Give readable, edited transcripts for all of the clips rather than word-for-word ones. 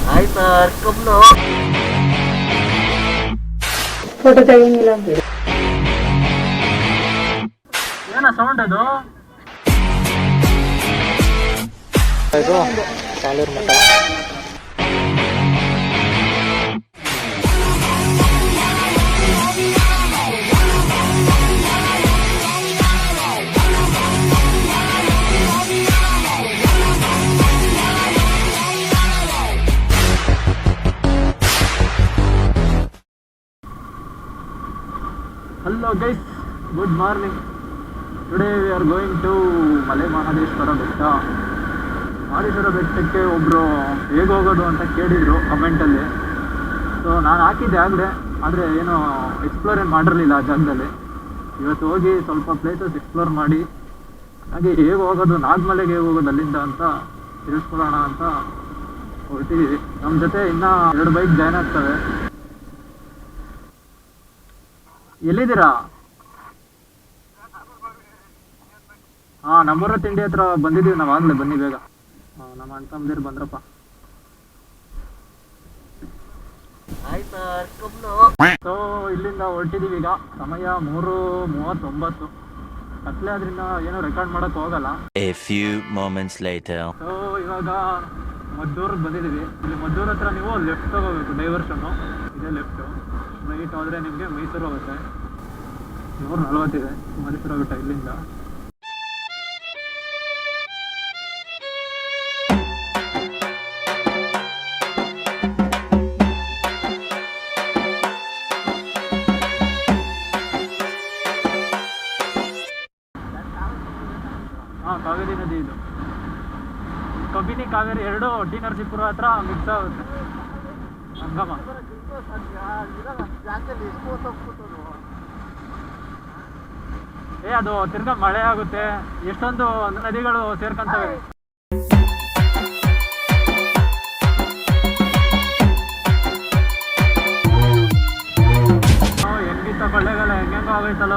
Hi sir ಕಮ್ನು photo ತೆಗಿಂಗಿಲ್ಲ ಏನ sound ಅದು ಸಾಲೂರ್ ಮಠ. Hello guys, good morning. Today we are going to Male Mahadeshwara ಬೆಟ್ಟ. ಮಹದೇಶ್ವರ ಬೆಟ್ಟಕ್ಕೆ ಒಬ್ಬರು ಹೇಗೆ ಹೋಗೋದು ಅಂತ ಕೇಳಿದರು ಕಮೆಂಟಲ್ಲಿ. ಸೊ ನಾನು ಹಾಕಿದ್ದೆ ಆಗಲೇ, ಆದರೆ ಏನು ಎಕ್ಸ್ಪ್ಲೋರ್ ಏನು ಮಾಡಿರಲಿಲ್ಲ ಆ ಜಾಗದಲ್ಲಿ. ಇವತ್ತು ಹೋಗಿ ಸ್ವಲ್ಪ ಪ್ಲೇಸಸ್ ಎಕ್ಸ್ಪ್ಲೋರ್ ಮಾಡಿ ಹಾಗೆ ಹೇಗೆ ಹೋಗೋದು, ನಾಗಮಲೆಗೆ ಹೇಗೆ ಹೋಗೋದು ಅಲ್ಲಿಂದ ಅಂತ ತಿಳಿಸ್ಕೊಡೋಣ ಅಂತ ಹೊರಟಿದ್ದೀವಿ. ನಮ್ಮ ಜೊತೆ ಇನ್ನೂ 2 ಬೈಕ್ ಜಾಯ್ನ್ ಆಗ್ತವೆ. ಎಲ್ಲಿದ್ದೀರಾ? ಹಾಂ, ನಮ್ಮೂರ ತಿಂಡಿ ಹತ್ರ ಬಂದಿದ್ದೀವಿ ನಾವು ಆಗಲೇ. ಬನ್ನಿ ಬೇಗ. ನಮ್ಮ ಅಣ್ಣ ತಮ್ಮದಿರು ಬಂದ್ರಪ್ಪ. ಹಾಯ್ ಸರ್ ಕಮ್ನು ಸೊ ಇಲ್ಲಿಂದ ಹೊರಟಿದ್ದೀವಿ ಈಗ. ಸಮಯ 3:39. ಕತ್ಲೆ ಆದ್ರಿಂದ ಏನೂ ರೆಕಾರ್ಡ್ ಮಾಡೋಕ್ಕೆ ಹೋಗಲ್ಲ. A few moments later. So ಇವಾಗ ಮದ್ದೂರಿಗೆ ಬಂದಿದ್ದೀವಿ. ಇಲ್ಲಿ ಮದ್ದೂರ ಹತ್ರ ನೀವು ಲೆಫ್ಟ್ ತಗೋಬೇಕು, ಡೈವರ್ಷನ್ನು ಇದೆ ಲೆಫ್ಟು. ರೈಟ್ ಹೋದರೆ ನಿಮಗೆ ಮೈಸೂರು ಹೋಗುತ್ತೆ. 140 ಇದೆ ಮೈಸೂರು ಬೆಟ್ಟ ಇಲ್ಲಿಂದ. ಹಾಂ, ಕಾವೇರಿ ನದಿ ಇದು. ಕಬಿನಿ ಕಾವೇರಿ ಎರಡು ಟಿ ನರಸೀಪುರ ಹತ್ರ ಮಿಕ್ಸ್ ಆಗುತ್ತೆ, ಸಂಗಮ. ಅದು ತಿರ್ಗಾ ಮಳೆ ಆಗುತ್ತೆ, ಎಷ್ಟೊಂದು ನದಿಗಳು ಸೇರ್ಕೊಂತವೆ. ಹೆಂಗಿತ್ತ ಕೊಳ್ಳೆಗಾಲ, ಹೆಂಗೆಂಗೋ ಆಗೈತಲ್ಲ.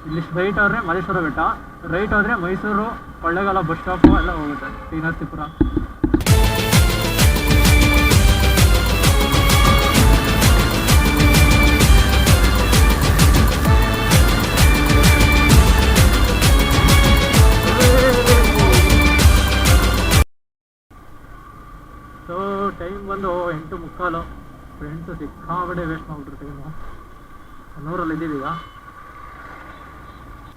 ಇಲ್ಲಿ ಸ್ಟ್ರೈಟ್ ಹೋದ್ರೆ ಮಹದೇಶ್ವರ ಬೆಟ್ಟ, ರೈಟ್ ಹೋದ್ರೆ ಮೈಸೂರು ಕೊಳ್ಳೆಗಾಲ ಬಸ್ ಸ್ಟಾಪು ಎಲ್ಲ ಹೋಗುತ್ತೆ, ಟಿ ನರಸೀಪುರ. ಸೊ ಟೈಮ್ ಬಂದು 8:45. ಫ್ರೆಂಡ್ಸು ಸಿಕ್ಕಾಬಡೆ ವೇಸ್ಟ್ ಮಾಡಿಬಿಟ್ರು ಟೈಮು. 100 ಇದ್ದೀವಿ ಈಗ.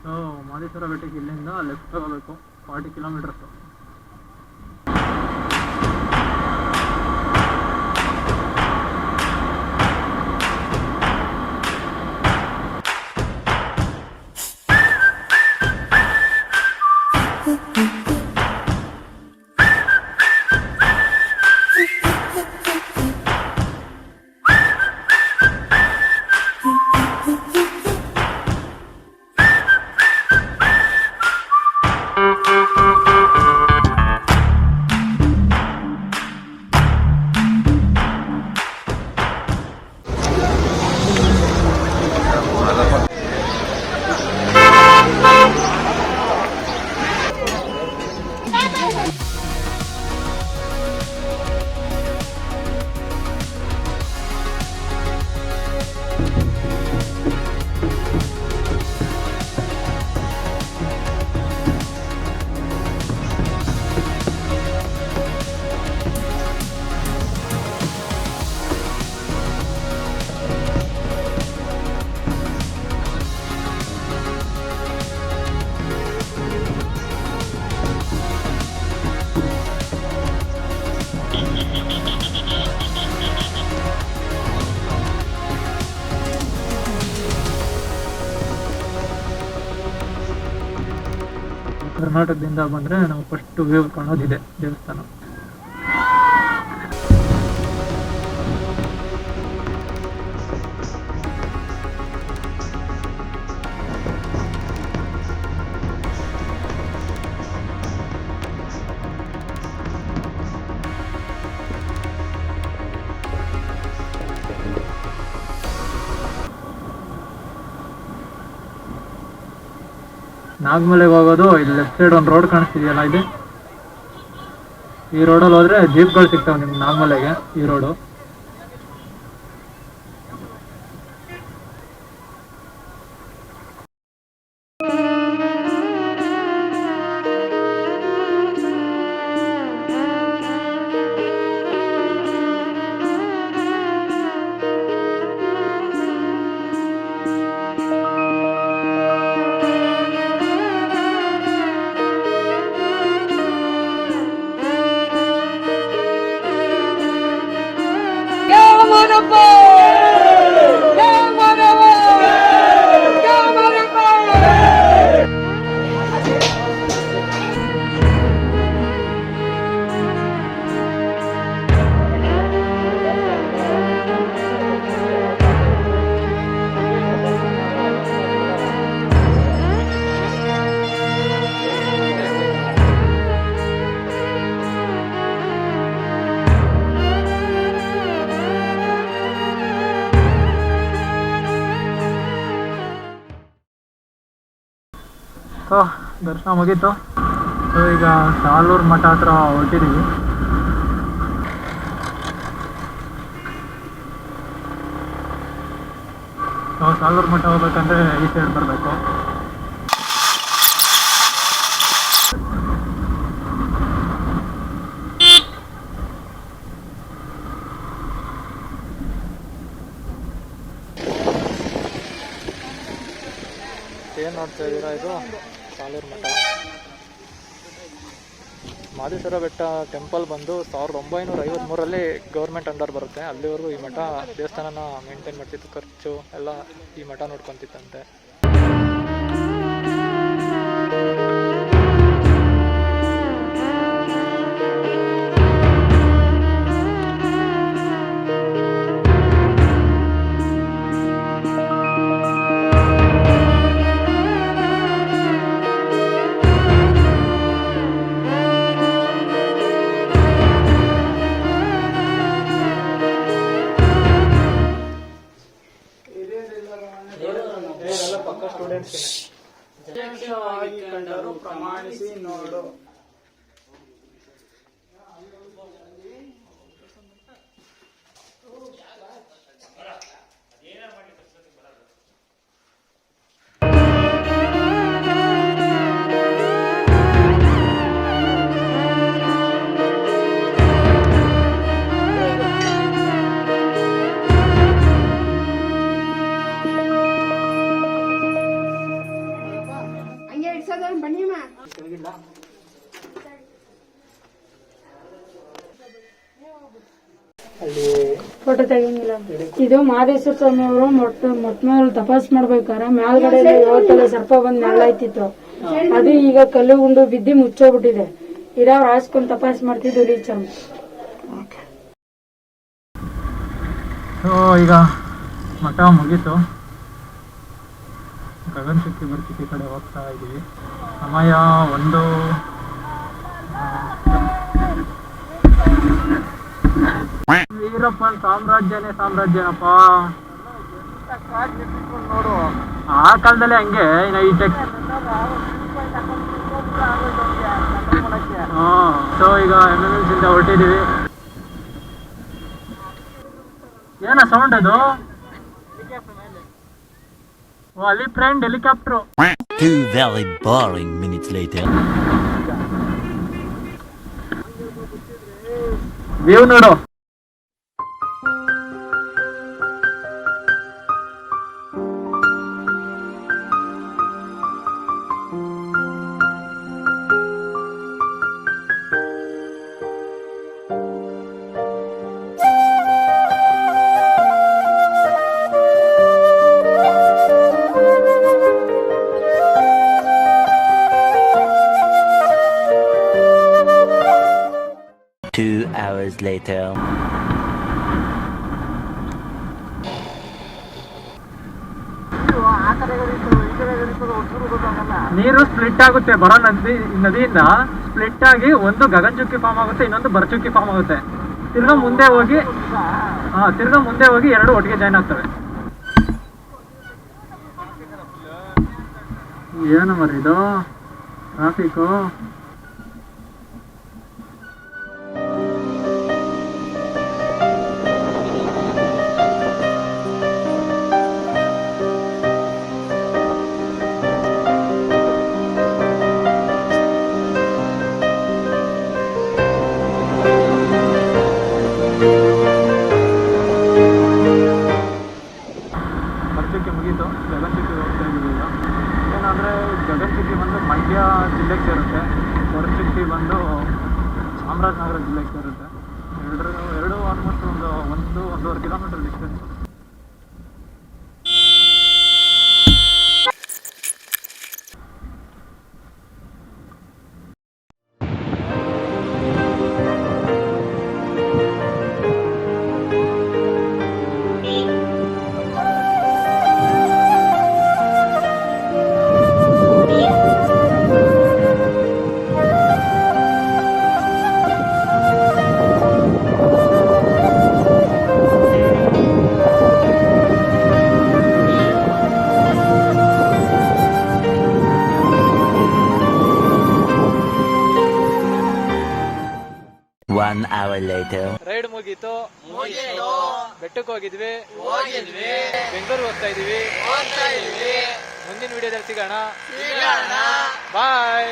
ಸೊ ಮಹದೇಶ್ವರ ಬೆಟ್ಟಕ್ಕೆ ಇಲ್ಲಿಂದ ಲೆಫ್ಟ್ ತಗೋಬೇಕು, 40 ಕಿಲೋಮೀಟರ್ಸು. ಕರ್ನಾಟಕದಿಂದ ಬಂದರೆ ನಾವು ಫಸ್ಟ್ ವ್ಯೂ ಕಾಣೋದಿದೆ ದೇವಸ್ಥಾನ. ನಾಗಮಲೆಗೆ ಹೋಗೋದು ಇಲ್ಲಿ ಲೆಫ್ಟ್ ಸೈಡ್ ಒಂದು ರೋಡ್ ಕಾಣಿಸ್ತಿದೆಯಲ್ಲ ಇದೆ, ಈ ರೋಡಲ್ಲಿ ಹೋದ್ರೆ ಜೀಪ್ಗಳು ಸಿಗ್ತಾವೆ ನಿಮ್ಗೆ ನಾಗಮಲೆಗೆ. ಈ ರೋಡು ಸೊ ದರ್ಶನ ಮುಗೀತು. ಸೊ ಈಗ ಸಾಲೂರು ಮಠ ಹತ್ರ ಹೊರಟಿದ್ದೀವಿ. ಸೊ ಸಾಲೂರು ಮಠ ಹೋಗ್ಬೇಕಂದ್ರೆ ಈ ಸೈಡ್ ಬರಬೇಕು. ಏನು ನೋಡ್ತಾ ಇದ್ದೀರಾ, ಇದು ಸಾಲೂರು ಮಠ. ಮಹದೇಶ್ವರ ಬೆಟ್ಟ ಟೆಂಪಲ್ ಬಂದು 1953ರಲ್ಲಿ ಗೌರ್ಮೆಂಟ್ ಅಂಡರ್ ಬರುತ್ತೆ. ಅಲ್ಲಿವರೆಗೂ ಈ ಮಠ ದೇವಸ್ಥಾನನ ಮೇಂಟೈನ್ ಮಾಡ್ತಿತ್ತು, ಖರ್ಚು ಎಲ್ಲ ಈ ಮಠ ನೋಡ್ಕೊತಿತ್ತಂತೆ. ಪ್ರಮಾಣಿಸಿ ನೋಡು. ಫೋಟೋ ತೆಗಿಯಂಗಿಲ್ಲ. ಇದು ಮಹದೇಶ್ವರ ಸ್ವಾಮಿ ಅವರು ಮೊಟ್ಟ ಮೇಲೆ ತಪಾಸ್ ಮಾಡ್ಬೇಕಾರೆ ಮೇಲ್ಗಡೆ ಯಾವತ್ತಲ್ಲ ಸರ್ಪ ಬಂದ್ ನೆರಳಾಯ್ತಿತ್ತು. ಅದು ಈಗ ಕಲ್ಲು ಗುಂಡು ಬಿದ್ದಿ ಮುಚ್ಚೋಗ್ಬಿಟ್ಟಿದೆ. ಇದಾವ್ರು ಹಾಸ್ಕೊಂಡ್ ತಪಾಸ್ ಮಾಡ್ತಿದ್ದು ಹುಲಿ ಚರ್ಮ. ಸೊ ಈಗ ಮಠ ಮುಗೀತು. ಗಗನಚುಕ್ಕಿ ಬರ್ತಿದ್ದ ಕಡೆ ಹೋಗ್ತಾ ಇದ್ದೀವಿ. ಸಮಯ 1 ವೀರಪ್ಪನ್ ಸಾಮ್ರಾಜ್ಯನಪ್ಪ. ನೋಡು, ಆ ಕಾಲದಲ್ಲಿ ಹಂಗೆ ಈ ಸೊ ಈಗ MMS ಇಂದ ಹೊರಟಿದ್ದೀವಿ. ಏನ ಸೌಂಡ್ ಅದು? ಅಲ್ಲಿ friend helicopter. 2 very boring minutes later. View ನೋಡು. Later. ನೀರು ಸ್ಪ್ಲಿಟ್ ಆಗುತ್ತೆ, ಬರೋ ನದಿಯಿಂದ ಸ್ಪ್ಲಿಟ್ ಆಗಿ ಒಂದು ಗಗನಚುಕ್ಕಿ ಫಾರ್ಮ್ ಆಗುತ್ತೆ, ಇನ್ನೊಂದು ಬರಚುಕ್ಕಿ ಫಾರ್ಮ್ ಆಗುತ್ತೆ. ತಿರ್ಗಾ ಮುಂದೆ ಹೋಗಿ ಎರಡು ಒಟ್ಟಿಗೆ ಜಾಯ್ನ್ ಆಗ್ತವೆ. ಏನು ಮರಿದು ಟ್ರಾಫಿಕ್ಕು. ಖರ್ಚಕ್ಕೆ ಮುಗೀತು. ಗಗನಚುಕ್ಕಿ ಹೋಗ್ತಾ ಇದ್ದೀವಿ ಈಗ. ಏನಂದರೆ ಗಗನಚುಕ್ಕಿ ಬಂದು ಮಂಡ್ಯ ಜಿಲ್ಲೆಗೆ ಸೇರುತ್ತೆ, ಹೊರಚುಕ್ಕಿ ಬಂದು ಚಾಮರಾಜನಗರ ಜಿಲ್ಲೆಗೆ ಸೇರುತ್ತೆ. ಎರಡು ಆಲ್ಮೋಸ್ಟ್ ಒಂದೂವರೆ kilometre distance. One hour later. Ride ಮುಗೀತು. ಬೆಟ್ಟಕ್ಕೆ ಹೋಗಿದ್ವಿ. ಬೆಂಗಳೂರು ಹೋಗ್ತಾ ಇದೀವಿ. ಮುಂದಿನ ವಿಡಿಯೋದಲ್ಲಿ ಸಿಗೋಣ. ಬಾಯ್.